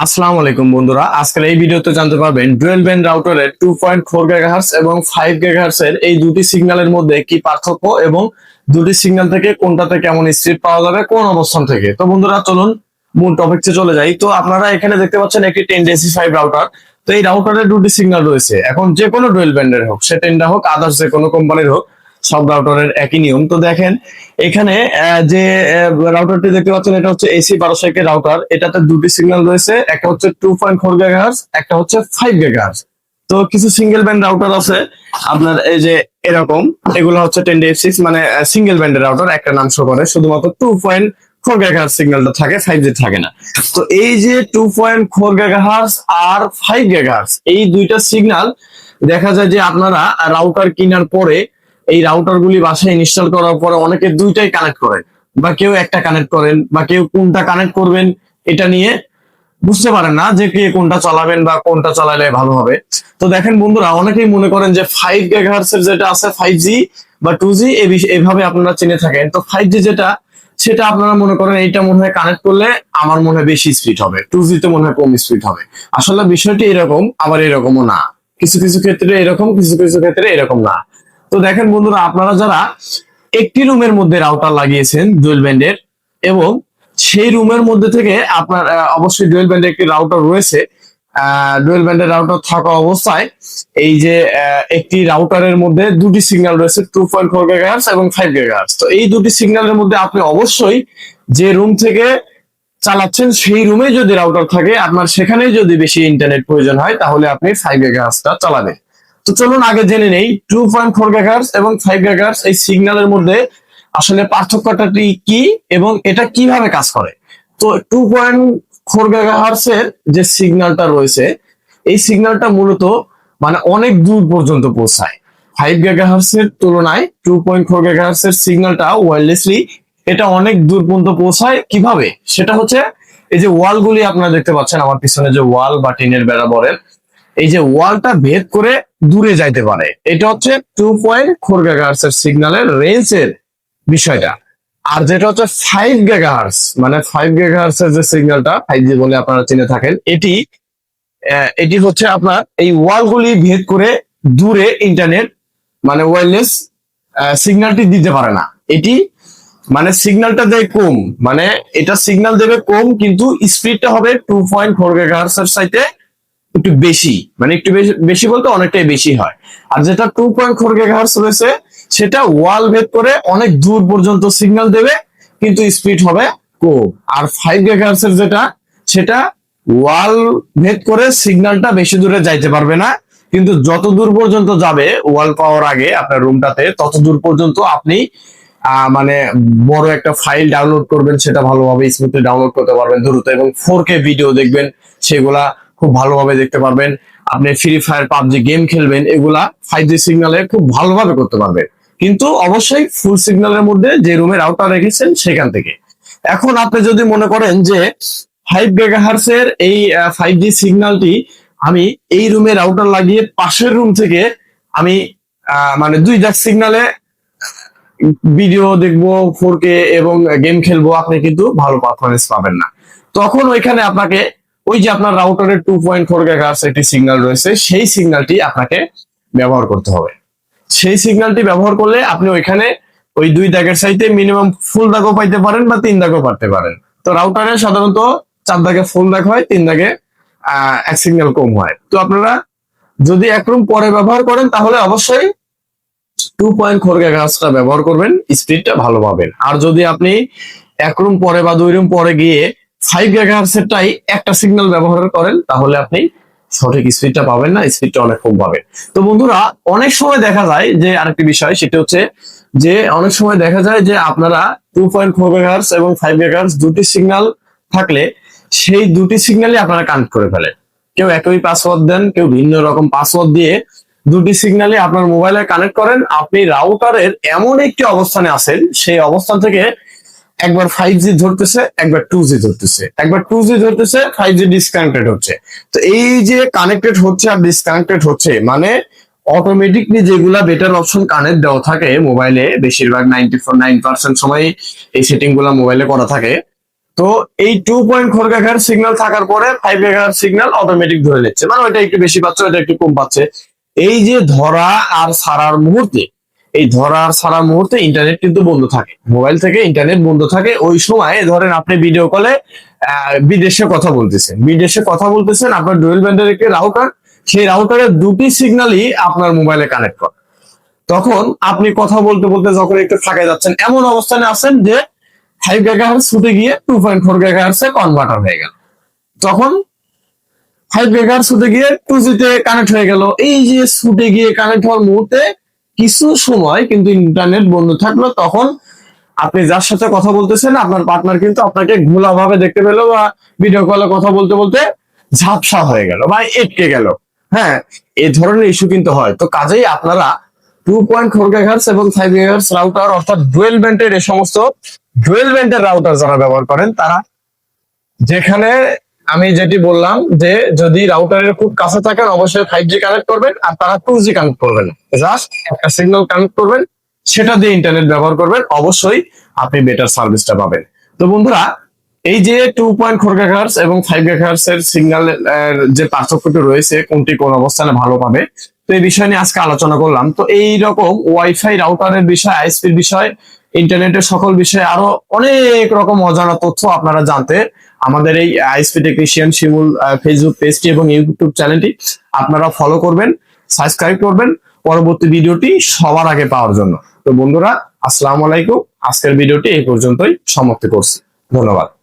আসসালামু আলাইকুম বন্ধুরা, আজকের এই ভিডিওতে জানতে পারবেন ডুয়াল ব্যান্ড রাউটারের 2.4 GHz এবং 5 GHz এর এই দুটি সিগন্যালের মধ্যে কি পার্থক্য এবং দুটি সিগন্যাল থেকে কোনটাতে কেমন স্পিড পাওয়া যাবে কোন অবস্থান থেকে। তো বন্ধুরা চলুন মূল টপিকে চলে যাই। তো আপনারা এখানে দেখতে পাচ্ছেন একটি 10DC5 রাউটার। তো এই রাউটারের দুটি সিগন্যাল রয়েছে। এখন যে কোনো ডুয়াল ব্যান্ডের হোক, সে টেন্ডা হোক, আদার্স যে কোনো কোম্পানির হোক, সব রাউটারের একই নিয়ম। তো দেখেন এখানে যে রাউটারটি দেখতে পাচ্ছেন এটা হচ্ছে AC 1200 এর রাউটার। এটাতে দুটি সিগন্যাল রয়েছে, একটা হচ্ছে 2.4 GHz, একটা হচ্ছে 5 GHz। তো কিছু সিঙ্গেল ব্যান্ড রাউটার আছে আপনার এই যে এরকম, এগুলো হচ্ছে 10DF6 মানে সিঙ্গেল ব্যান্ডের রাউটার, একটা নাম শো করে, শুধুমাত্র 2.4 GHz সিগন্যালটা থাকে, 5G থাকে না। তো এই যে 2.4 GHz আর 5 GHz এই দুইটা সিগন্যাল দেখা যায় যে আপনারা রাউটার কেনার পরে এই রাউটার গুলি বাসায় ইনস্টল করার পরে অনেকে দুইটাই কানেক্ট করেন, বা কেউ একটা কানেক্ট করেন, বা কেউ কোনটা কানেক্ট করবেন এটা নিয়ে বুঝতে পারেন না যে কে কোনটা চালাবেন বা কোনটা চালালে ভালো হবে। তো দেখেন বন্ধুরা, অনেকেই মনে করেন যে 5 GHz এর যেটা আছে 5G বা 2G এইভাবে আপনারা চিনে থাকেন। তো 5G যেটা, সেটা আপনারা মনে করেন এইটা মনে হয় কানেক্ট করলে আমার মনে হয় বেশি স্পিড হবে, 2G তে মনে হয় কম স্পিড হবে। আসলে বিষয়টি এরকম, আবার এরকমও না। কিছু কিছু ক্ষেত্রে এরকম, কিছু কিছু ক্ষেত্রে এরকম না। তো দেখেন বন্ধুরা, আপনারা যারা একটি রুমের মধ্যে রাউটার লাগিয়েছেন ডুয়াল ব্যান্ডের, এবং সেই রুমের মধ্যে থেকে আপনার অবশ্যই ডুয়াল ব্যান্ডের একটি রাউটার রয়েছে, ডুয়াল ব্যান্ডের রাউটার থাকা অবস্থায় এই যে একটি রাউটারের মধ্যে দুটি সিগন্যাল রয়েছে, 2.4 GHz এবং 5 GHz। তো এই দুটি সিগন্যালের মধ্যে আপনি অবশ্যই যে রুম থেকে চালাচ্ছেন সেই রুমে যদি রাউটার থাকে, আপনার সেখানে যদি বেশি ইন্টারনেট প্রয়োজন হয়, তাহলে আপনি 5 GHz টা চালাবেন। তো চলুন আগে জেনে নেই 2.4 GHz এবং 5 GHz এই সিগন্যালের মধ্যে আসলে পার্থক্যটা কি এবং এটা কিভাবে কাজ করে। তো 2.4 GHz এর যে সিগন্যালটা রয়েছে, এই সিগন্যালটা মূলত মানে অনেক দূর পর্যন্ত পৌঁছায়। 5 GHz এর তুলনায় 2.4 GHz এর সিগন্যালটা ওয়্যারলেসলি এটা অনেক দূর পর্যন্ত পৌঁছায়। কিভাবে? সেটা হচ্ছে এই যে ওয়ালগুলি আপনারা দেখতে পাচ্ছেন আমার পিছনে, যে ওয়াল বা টিনের বেড়া বলেন, এই যে ওয়ালটা ভেদ করে দূরে যাইতে পারে। এটা হচ্ছে 2.4 GHz এর সিগন্যালের রেঞ্জের বিষয়টা। আর যেটা হচ্ছে 5 GHz মানে 5 GHz এর যে সিগন্যালটা 5G বলে আপনারা চিনে থাকেন, এটি এটি হচ্ছে আপনার এই ওয়ালগুলি ভেদ করে দূরে ইন্টারনেট মানে ওয়্যারলেস সিগন্যালটি দিতে পারে না। এটি মানে সিগন্যালটা দেয় কম, মানে এটা সিগন্যাল দেবে কম, কিন্তু স্পিডটা হবে 2.4 GHz এর চাইতে একটু বেশি, মানে একটু বেশি বেশি বলতে অনেকটাই বেশি হয়। আর যেটা 2.4 GHz রয়েছে সেটা ওয়াল ভেদ করে অনেক দূর পর্যন্ত সিগন্যাল দেবে, কিন্তু স্পিড হবে কম। আর 5 GHz এর যেটা, সেটা ওয়াল ভেদ করে সিগন্যালটা বেশি দূরে যাইতে পারবে না, কিন্তু যত দূর পর্যন্ত যাবে ওয়াল পাওয়ার আগে আপনার রুমটাতে, তত দূর পর্যন্ত আপনি মানে বড় একটা ফাইল ডাউনলোড করবেন, সেটা ভালোভাবে স্মুথলি ডাউনলোড করতে পারবেন দ্রুত, এবং 4K ভিডিও দেখবেন সেগুলা খুব ভালোভাবে দেখতে পারবেন। আপনি ফ্রি ফায়ার, পাবজি গেম খেলবেন, এগুলা 5G সিগন্যালে খুব ভালোভাবে করতে পারবেন, কিন্তু অবশ্যই ফুল সিগন্যালের মধ্যে যে রুমে রাউটার রেখেছেন সেখান থেকে। এখন আপনি যদি মনে করেন যে 5 GHz এর এই 5G সিগন্যালটি আমি এই রুমে রাউটার লাগিয়ে পাশের রুম থেকে আমি মানে দুই জাক সিগন্যালে ভিডিও দেখবো 4K এবং গেম খেলবো, আপনি কিন্তু ভালো পারফরমেন্স পাবেন না। তখন ওইখানে আপনাকে ওই যে আপনার রাউটারের 2.4 GHz একটি সিগন্যাল রয়েছে, সেই সিগন্যালটি আপনাকে ব্যবহার করতে হবে। সেই সিগন্যালটি ব্যবহার করলে আপনি ওইখানে ওই দুই দাগের চাইতে মিনিমাম ফুল দাগও পাইতে পারেন বা তিন দাগও পাইতে পারেন। তো রাউটারে সাধারণত 4 দাগে ফুল দাগ হয়, 3 দাগে এক সিগন্যাল কম হয়। তো আপনারা যদি এক রুম পরে ব্যবহার করেন তাহলে অবশ্যই 2.4 GHz টা ব্যবহার করবেন, স্পিডটা ভালো পাবেন। আর যদি আপনি এক রুম পরে বা দুই রুম পরে গিয়ে 5 GHz এরটাই একটা সিগন্যাল ব্যবহার করেন, তাহলে আপনি সঠিক স্পিডটা পাবেন না, স্পিডটা অনেক কম পাবেন। তো বন্ধুরা, অনেক সময় দেখা যায় যে আরেকটি বিষয়, সেটা হচ্ছে যে অনেক সময় দেখা যায় যে আপনারা 2.4 GHz এবং 5 GHz দুটি সিগন্যাল থাকলে সেই দুটি সিগন্যালই আপনারা কানেক্ট করে ফেলেন। কেউ একই পাসওয়ার্ড দেন, কেউ ভিন্ন রকম পাসওয়ার্ড দিয়ে দুটি সিগন্যালই আপনার মোবাইলে কানেক্ট করেন। আপনি রাউটারের এমন একটি অবস্থানে আছেন, সেই অবস্থান থেকে একবার 5G ধরতেছে, একবার 2G ধরতেছে, একবার 2G ধরতেছে, 5G ডিসকানেক্টেড হচ্ছে। তো এই যে কানেক্টেড হচ্ছে আর ডিসকানেক্টেড হচ্ছে, মানে অটোমেটিকলি যেগুলা বেটার অপশন কানেক্ট দেওয়া থাকে মোবাইলে, বেশিরভাগ 94% সময় এই সেটিং গুলা মোবাইলে করা থাকে, তো এই 2.4 GHz সিগন্যাল থাকার পরে 5 GHz সিগন্যাল অটোমেটিক ধরে নিচ্ছে, মানে ওইটা একটু বেশি পাচ্ছে, ওইটা একটু কম পাচ্ছে। এই যে ধরা আর ছাড়ার মুহূর্তে, এই ধরা আর ছাড়ার মুহূর্তে ইন্টারনেট কিন্তু বন্ধ থাকে, মোবাইল থেকে ইন্টারনেট বন্ধ থাকে। ওই সময় ধরেন আপনি ভিডিও কলে বিদেশে কথা বলতেছেন, আপনার ডুয়েল ব্যান্ডের একটি রাউটার, সেই রাউটারের দুটি সিগন্যালই আপনার মোবাইলে কানেক্ট করে। তখন আপনি কথা বলতে বলতে যখন একটু ফাঁকায় যাচ্ছেন, এমন অবস্থানে আছেন যে 5 GHz ছুটে গিয়ে 2.4 GHz এ কনভার্টার হয়ে গেল, তখন 5 GHz ছুটে গিয়ে 2G তে কানেক্ট হয়ে গেল। এই যে ছুটে গিয়ে কানেক্ট হওয়ার মুহূর্তে কিছু সময় কিন্তু ইন্টারনেট বন্ধ থাকলো, তখন আপনি যার সাথে কথা বলতেছেন আপনার পার্টনার কিন্তু আপনাকে ঘোলা ভাবে দেখতে পেলো, বা ভিডিও কলে কথা বলতে বলতে ঝাপসা হয়ে গেল বা এটকে গেল। হ্যাঁ, এই ধরনের ইস্যু কিন্তু হয়। তো কাজেই আপনারা 2.4 GHz এবং 5 GHz রাউটার অর্থাৎ ডুয়েল ব্যান্ডের এই সমস্ত ডুয়েল ব্যান্ডের রাউটার যারা ব্যবহার করেন, তারা যেখানে আমি যেটি বললাম যে যদি রাউটারের খুব কাছে থাকেন অবশ্যই 5G কানেক্ট করবেন, আর তারা 2G কানেক্ট করবেন, জাস্ট একটা সিগন্যাল কানেক্ট করবেন, সেটা দিয়ে ইন্টারনেট ব্যবহার করবেন, অবশ্যই আপনি বেটার সার্ভিসটা পাবেন। তো বন্ধুরা, এই যে 2.4 GHz এবং 5 GHz এর সিগন্যাল যে পার্থক্যটি রয়েছে, কোনটি কোন অবস্থানে ভালো পাবে, তো এই বিষয় নিয়ে আজকে আলোচনা করলাম। তো এই রকম ওয়াইফাই রাউটারের বিষয়, আইএসপির বিষয়, ইন্টারনেটের সকল বিষয়ে আরো অনেক রকম অজানা তথ্য আপনারা জানতে আমাদের এই আইএসপি টেকনিশিয়ান শিমুল ফেসবুক পেজটি এবং ইউটিউব চ্যানেলটি আপনারা ফলো করবেন, সাবস্ক্রাইব করবেন পরবর্তী ভিডিওটি সবার আগে পাওয়ার জন্য। তো বন্ধুরা, আসসালামু আলাইকুম। আজকের ভিডিওটি এই পর্যন্তই সমাপ্তি করছি। ধন্যবাদ।